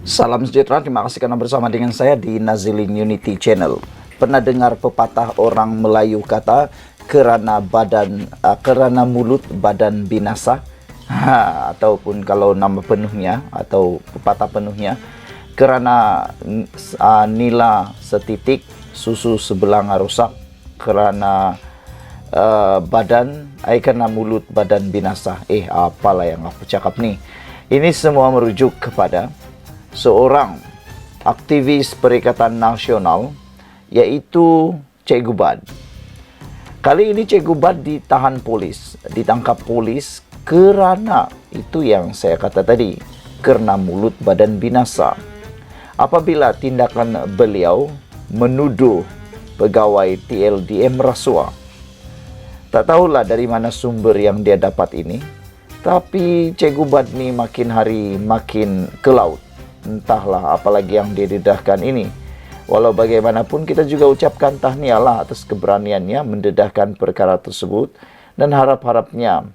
Salam sejahtera, terima kasih karena bersama dengan saya di Nazilin Unity Channel. Pernah dengar pepatah orang Melayu kata kerana mulut badan binasa? Ataupun kalau nama penuhnya atau pepatah penuhnya, kerana nila setitik susu sebelang rusak, kerana kerana mulut badan binasa. Apalah yang aku cakap ni? Ini semua merujuk kepada seorang aktivis Perikatan Nasional, yaitu Cikgu Bad. Kali ini Cikgu Bad ditangkap polis kerana itu yang saya kata tadi, kerana mulut badan binasa. Apabila tindakan beliau menuduh pegawai TLDM rasuah. Tak tahulah dari mana sumber yang dia dapat ini, tapi Cikgu Bad ni makin hari makin ke laut. Entahlah apalagi yang dia dedahkan ini. Walau bagaimanapun kita juga ucapkan tahniahlah atas keberaniannya mendedahkan perkara tersebut, dan harap-harapnya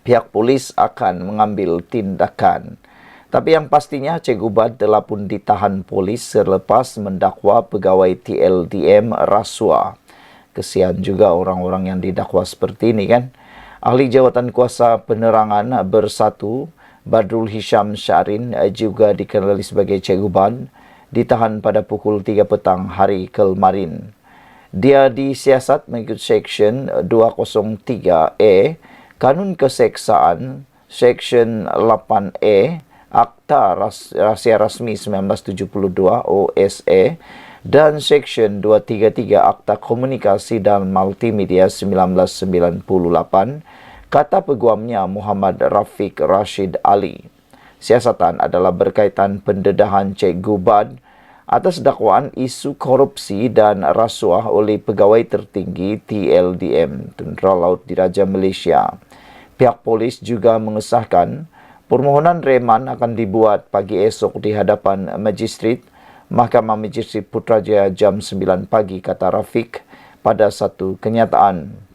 pihak polis akan mengambil tindakan. Tapi yang pastinya Cikgu Bad telah pun ditahan polis selepas mendakwa pegawai TLDM rasuah. Kesian juga orang-orang yang didakwa seperti ini kan. Ahli Jawatan Kuasa Penerangan Bersatu Badrul Hisham Syarin, juga dikenali sebagai Cikgu Bad, ditahan pada pukul 3 petang hari kemarin. Dia disiasat mengikut Seksyen 203A Kanun Keseksaan, Seksyen 8A Akta Rahsia Rasmi 1972 OSA, dan Seksyen 233 Akta Komunikasi dan Multimedia 1998, kata peguamnya Muhammad Rafiq Rashid Ali. Siasatan adalah berkaitan pendedahan Cikgu Bad atas dakwaan isu korupsi dan rasuah oleh pegawai tertinggi TLDM, Tentera Laut Diraja Malaysia. Pihak polis juga mengesahkan permohonan reman akan dibuat pagi esok di hadapan Magistrat Mahkamah Magistrat Putrajaya jam 9 pagi, kata Rafiq pada satu kenyataan.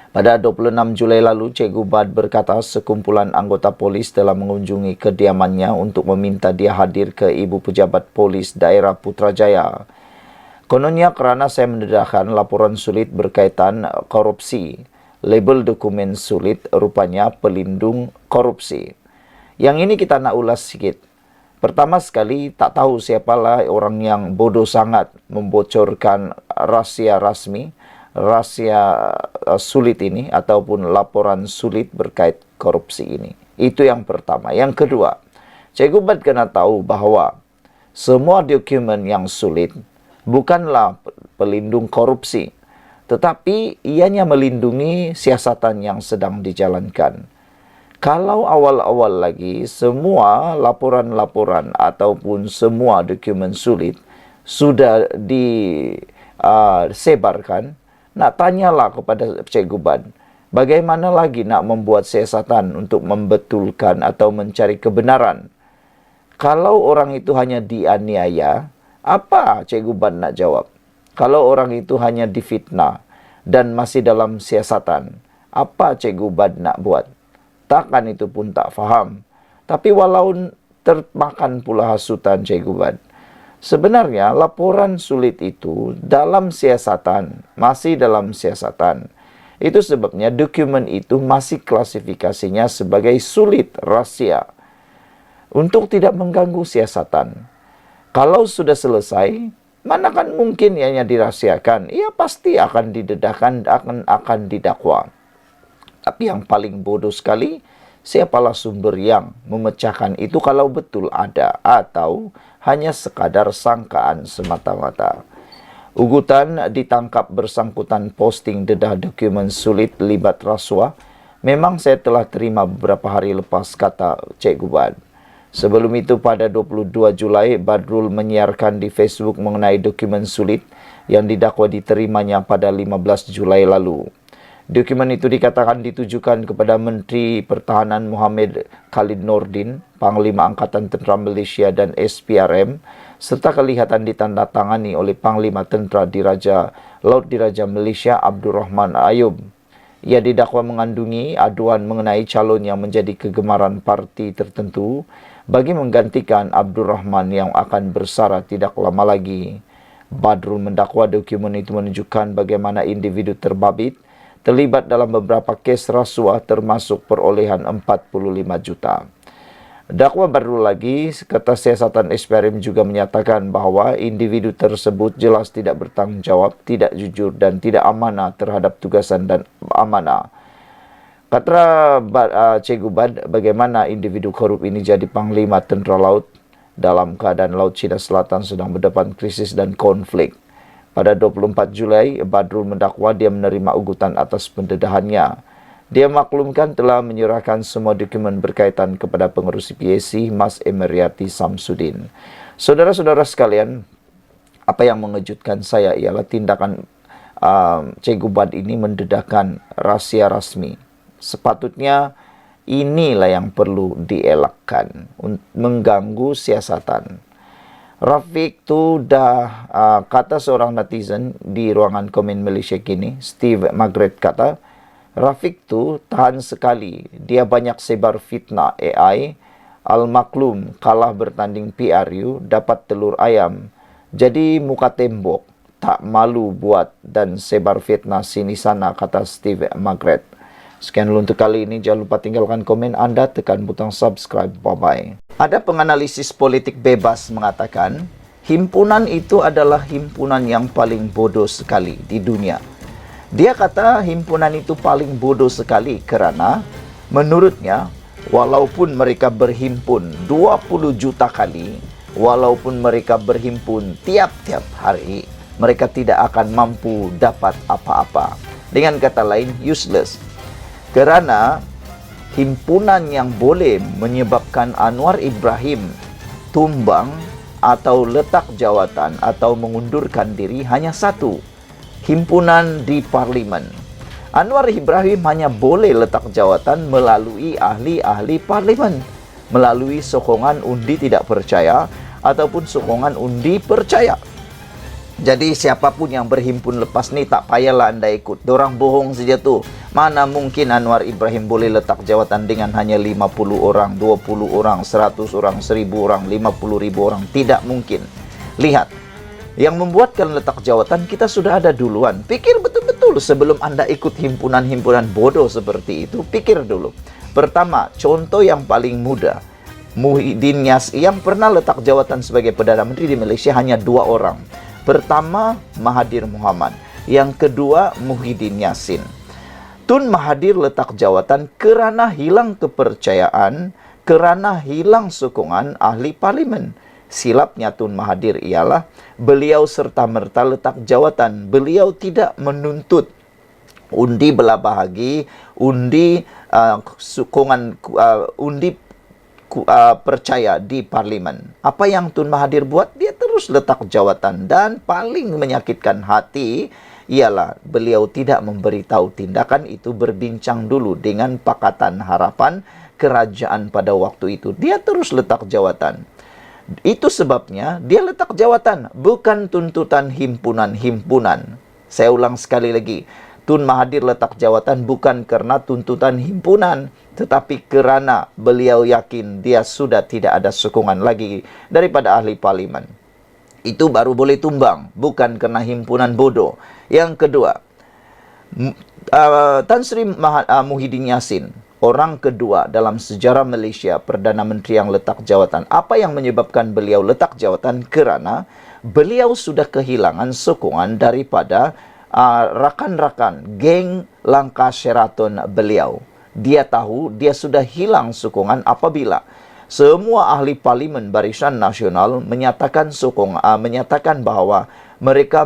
Pada 26 Julai lalu, Cikgu Bad berkata sekumpulan anggota polis telah mengunjungi kediamannya untuk meminta dia hadir ke Ibu Pejabat Polis Daerah Putrajaya. Kononnya kerana saya mendedahkan laporan sulit berkaitan korupsi. Label dokumen sulit rupanya pelindung korupsi. Yang ini kita nak ulas sikit. Pertama sekali, tak tahu siapalah orang yang bodoh sangat membocorkan rahsia rasmi, rahsia sulit ini ataupun laporan sulit berkait korupsi ini. Itu yang pertama. Yang kedua, Cikgu Bad kena tahu bahawa semua dokumen yang sulit bukanlah pelindung korupsi, tetapi ianya melindungi siasatan yang sedang dijalankan. Kalau awal-awal lagi semua laporan-laporan ataupun semua dokumen sulit sudah disebarkan, nak tanyalah kepada Cikgu Bad, bagaimana lagi nak membuat siasatan untuk membetulkan atau mencari kebenaran? Kalau orang itu hanya dianiaya, apa Cikgu Bad nak jawab? Kalau orang itu hanya difitnah dan masih dalam siasatan, apa Cikgu Bad nak buat? Takkan itu pun tak faham. Tapi walau termakan pula hasutan Cikgu Bad, sebenarnya laporan sulit itu dalam siasatan, masih dalam siasatan. Itu sebabnya dokumen itu masih klasifikasinya sebagai sulit rahsia untuk tidak mengganggu siasatan. Kalau sudah selesai, manakan mungkin ianya dirahsiakan? Ia pasti akan didedahkan, akan didakwa. Tapi yang paling bodoh sekali, siapalah sumber yang memecahkan itu kalau betul ada atau hanya sekadar sangkaan semata-mata. Ugutan ditangkap bersangkutan posting dedah dokumen sulit libat rasuah memang saya telah terima beberapa hari lepas, kata Cikgu Bad. Sebelum itu pada 22 Julai, Badrul menyiarkan di Facebook mengenai dokumen sulit yang didakwa diterimanya pada 15 Julai lalu. Dokumen itu dikatakan ditujukan kepada Menteri Pertahanan Muhammad Khalid Nordin, Panglima Angkatan Tentera Malaysia dan SPRM, serta kelihatan ditandatangani oleh Panglima Tentera Diraja Laut Diraja Malaysia Abdul Rahman Ayub. Ia didakwa mengandungi aduan mengenai calon yang menjadi kegemaran parti tertentu, bagi menggantikan Abdurrahman yang akan bersara tidak lama lagi. Badrul mendakwa dokumen itu menunjukkan bagaimana individu terbabit terlibat dalam beberapa kes rasuah termasuk perolehan 45 juta. Dakwa Badrul lagi, kata siasatan SPRM juga menyatakan bahawa individu tersebut jelas tidak bertanggung jawab, tidak jujur dan tidak amanah terhadap tugasan dan amanah. Kata Cikgu Bad, bagaimana individu korup ini jadi Panglima Tentera Laut dalam keadaan Laut Cina Selatan sedang berdepan krisis dan konflik. Pada 24 Julai, Badrul mendakwa dia menerima ugutan atas pendedahannya. Dia maklumkan telah menyerahkan semua dokumen berkaitan kepada pengerusi PAC, Mas Emeriati Samsudin. Saudara-saudara sekalian, apa yang mengejutkan saya ialah tindakan Cikgu Bad ini mendedahkan rahsia rasmi. Sepatutnya inilah yang perlu dielakkan, mengganggu siasatan. Rafiq tu dah kata seorang netizen di ruangan komen Malaysia kini, Steve Margaret kata, Rafiq tu tahan sekali, dia banyak sebar fitnah AI, al-maklum kalah bertanding PRU, dapat telur ayam, jadi muka tembok, tak malu buat dan sebar fitnah sini sana, kata Steve Margaret. Sekian dulu untuk kali ini, jangan lupa tinggalkan komen anda, tekan butang subscribe, bye-bye. Ada penganalisis politik bebas mengatakan, himpunan itu adalah himpunan yang paling bodoh sekali di dunia. Dia kata himpunan itu paling bodoh sekali kerana menurutnya walaupun mereka berhimpun 20 juta kali, walaupun mereka berhimpun tiap-tiap hari, mereka tidak akan mampu dapat apa-apa. Dengan kata lain, useless. Kerana himpunan yang boleh menyebabkan Anwar Ibrahim tumbang atau letak jawatan atau mengundurkan diri hanya satu. Himpunan di Parlimen. Anwar Ibrahim hanya boleh letak jawatan melalui ahli-ahli Parlimen, melalui sokongan undi tidak percaya ataupun sokongan undi percaya. Jadi siapapun yang berhimpun lepas ni tak payahlah anda ikut. Dorang bohong saja tu. Mana mungkin Anwar Ibrahim boleh letak jawatan dengan hanya 50 orang, 20 orang, 100 orang, 1000 orang, 50,000 orang. Tidak mungkin. Lihat. Yang membuatkan letak jawatan kita sudah ada duluan. Pikir betul-betul sebelum anda ikut himpunan-himpunan bodoh seperti itu. Pikir dulu. Pertama, contoh yang paling mudah. Muhyiddin Yassin yang pernah letak jawatan sebagai Perdana Menteri di Malaysia hanya 2 orang. Pertama, Mahathir Mohamad. Yang kedua, Muhyiddin Yassin. Tun Mahathir letak jawatan kerana hilang kepercayaan, kerana hilang sokongan ahli parlimen. Silapnya Tun Mahathir ialah beliau serta-merta letak jawatan. Beliau tidak menuntut undi belah bahagi, undi sokongan, undi percaya di parlimen. Apa yang Tun Mahathir buat? Dia terus letak jawatan. Dan paling menyakitkan hati ialah beliau tidak memberitahu tindakan itu, berbincang dulu dengan Pakatan Harapan kerajaan pada waktu itu. Dia terus letak jawatan. Itu sebabnya dia letak jawatan, bukan tuntutan himpunan-himpunan. Saya ulang sekali lagi. Tun Mahathir letak jawatan bukan kerana tuntutan himpunan, tetapi kerana beliau yakin dia sudah tidak ada sokongan lagi daripada ahli parlimen. Itu baru boleh tumbang, bukan kerana himpunan bodoh. Yang kedua, Tan Sri Muhyiddin Yassin, orang kedua dalam sejarah Malaysia Perdana Menteri yang letak jawatan. Apa yang menyebabkan beliau letak jawatan? Kerana beliau sudah kehilangan sokongan daripada rakan-rakan geng Langkah Sheraton beliau. Dia tahu dia sudah hilang sokongan apabila semua ahli parlimen Barisan Nasional menyatakan menyatakan bahawa mereka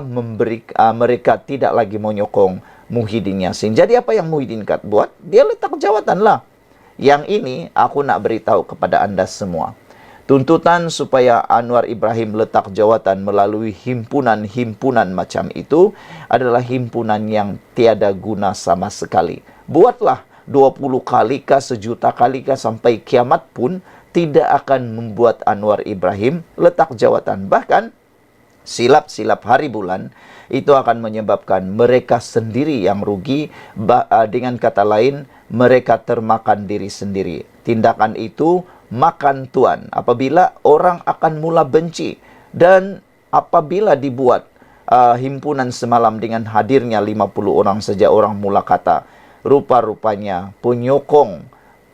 tidak lagi menyokong Muhyiddin Yassin. Jadi apa yang Muhyiddin buat? Dia letak jawatan lah. Yang ini aku nak beritahu kepada anda semua. Tuntutan supaya Anwar Ibrahim letak jawatan melalui himpunan-himpunan macam itu adalah himpunan yang tiada guna sama sekali. Buatlah 20 kali kah, 1 juta kali kah, sampai kiamat pun tidak akan membuat Anwar Ibrahim letak jawatan. Bahkan silap-silap hari bulan itu akan menyebabkan mereka sendiri yang rugi. Dengan kata lain, mereka termakan diri sendiri. Tindakan itu makan tuan. Apabila orang akan mula benci, dan apabila dibuat himpunan semalam dengan hadirnya 50 orang saja, orang mula kata, rupa-rupanya penyokong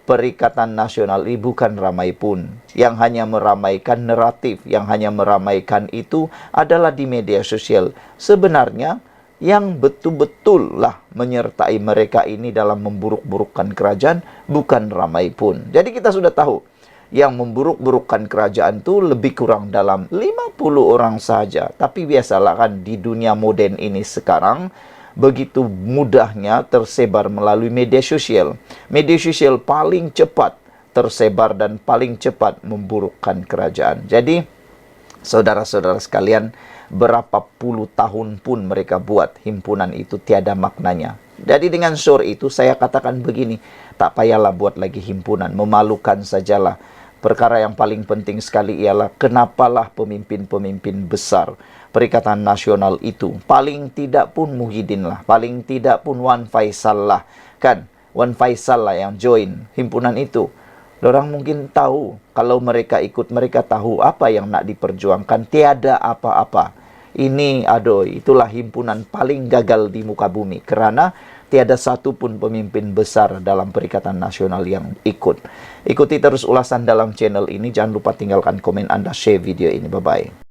Perikatan Nasional ini bukan ramai pun. Yang hanya meramaikan naratif, yang hanya meramaikan itu adalah di media sosial. Sebenarnya yang betul-betul lah menyertai mereka ini dalam memburuk-burukkan kerajaan bukan ramai pun. Jadi kita sudah tahu yang memburuk-burukkan kerajaan itu lebih kurang dalam 50 orang saja. Tapi biasalah kan di dunia moden ini sekarang begitu mudahnya tersebar melalui media sosial. Media sosial paling cepat tersebar dan paling cepat memburukkan kerajaan. Jadi, saudara-saudara sekalian, berapa puluh tahun pun mereka buat himpunan itu tiada maknanya. Jadi dengan sore itu saya katakan begini, tak payahlah buat lagi himpunan, memalukan sajalah. Perkara yang paling penting sekali ialah kenapalah pemimpin-pemimpin besar Perikatan Nasional itu, paling tidak pun Muhyiddin lah, paling tidak pun Wan Faisal lah, kan? Wan Faisal lah yang join himpunan itu. Orang mungkin tahu, kalau mereka ikut, mereka tahu apa yang nak diperjuangkan, tiada apa-apa. Ini, aduh, itulah himpunan paling gagal di muka bumi, karena tiada satu pun pemimpin besar dalam Perikatan Nasional yang ikut. Ikuti terus ulasan dalam channel ini, jangan lupa tinggalkan komen Anda, share video ini, bye-bye.